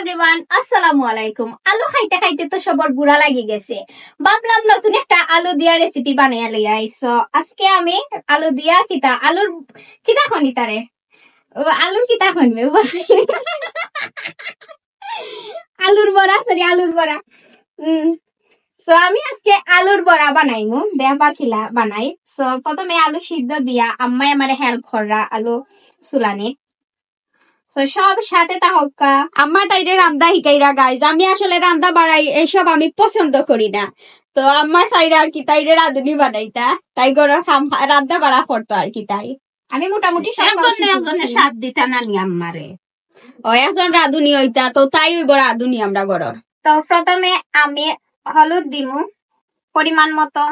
Everyone, আসসালামু আলাইকুম। আলু খাইতে খাইতে তো সবার বুড়া লাগি গেছে। ভাবলাম নতুন একটা আলু দিয়া রেসিপি বানিয়ে লই আইসো। আজকে আমি আলু দিয়া আলুর খনি তারে আলুর খনবে আলুর বড়া, সরি আলুর বড়া। সো আমি আজকে আলুর বড়া বানাইমু, দেবা খিলা বানাই। সো প্রথমে আলু সিদ্ধ দিয়া আম্মাই আমারে হেল্প কররা আলু সুলানি। সব সাথে তাহকা আম্মা তাইরে রান্দা হিকাইরা গাইজ। আমি আসলে রান্দা বাড়াই এসব আমি পছন্দ করি না, তো আম্মা চাইরা আর কি তাইরে রাঁধুনি বানাইতা, তাই গরর রান্দা বাড়া করতো আর কি। তাই আমি মোটামুটি সাত দিতা নানি আম্মারে। ও একজন রাঁধুনি হইতা, তো তাই ওই বড় রাঁধুনি আমরা গরর। তো প্রথমে আমি হলুদ দিমু পরিমাণ মতো,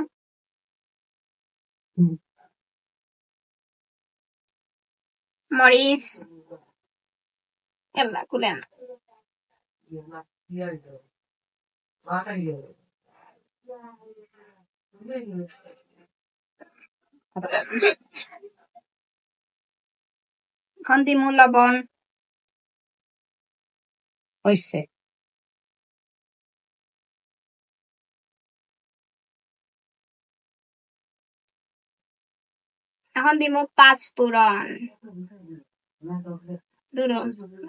মরিচ এলা কুলেন, এখন দিমু লবণ। হইছে এখন দিমু পাঁচ ফোড়ন।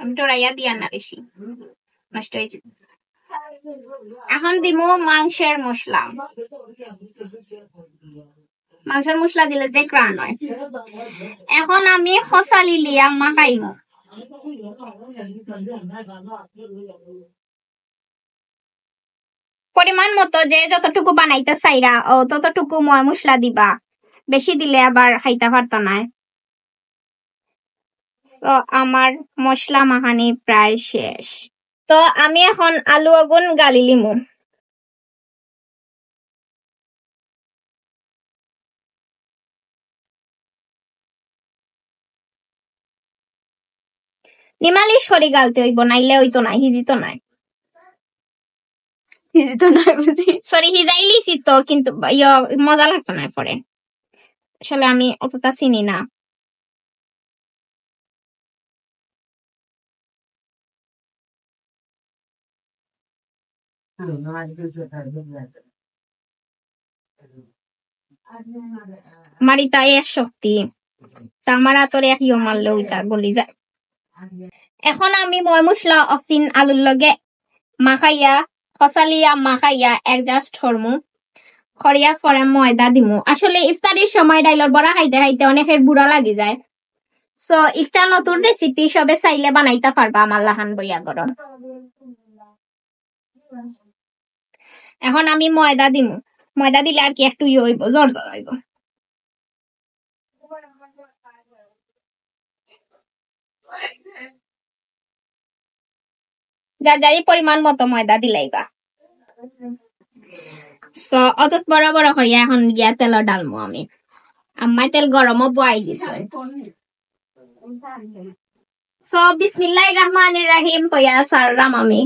আমি ডরাইয়া দিয়া না বেশি, নষ্ট হয়েছে। এখন দিমু মাংসের মশলা। মাংসের মশলা দিলে যে গ্রান হয়। এখন আমি খসালি লিয়া মাখাইমু। পরিমাণ মতো যে যতটুকু বানাইতে চাইরা ও ততটুকু ময় মশলা দিবা, বেশি দিলে আবার খাইতে পারতো না। তো আমার মশলা মাখানি প্রায় শেষ। তো আমি এখন আলু আগুন গালি লিমু। নিমালি সরি গালতে হইব, নাইলে হইতো না, হিজিতো নাই বুঝি। সরি হিজাইলিছি তো, কিন্তু মজা লাগতো না পরে। আসলে আমি অতটা চিনি না। মারিতা এক শক্তি, আমার আতরে এক মারলে ওইটা গলি যায়। এখন আমি ময় মশলা অসিন আলুর লগে মাখাইয়া খসালিয়া মাখাইয়া অ্যাডজাস্ট করমু। খরিয়া পরে ময়দা দিমু। আসলে ইফতারির সময় ডাইলর বড়া খাইতে খাইতে অনেকের বুড়া লাগি যায়। সো একটা নতুন রেসিপি সবে চাইলে বানাইতে পারবা আমার লাহান বইয়া গরম। এখন আমি ময়দা দিমু। ময়দা দিলে আর কি একটু হইব, জোর জোর হইব। যার যারই পরিমাণ মতো ময়দা দিলাইবা। সো অত বড় বড় করিয়া এখন গিয়া তেল ডালমু আমি। আম্মাই তেল গরমও বয়াই দিছে। সো বিসমিল্লাহির রহমানির রহিম কইয়া সারলাম আমি।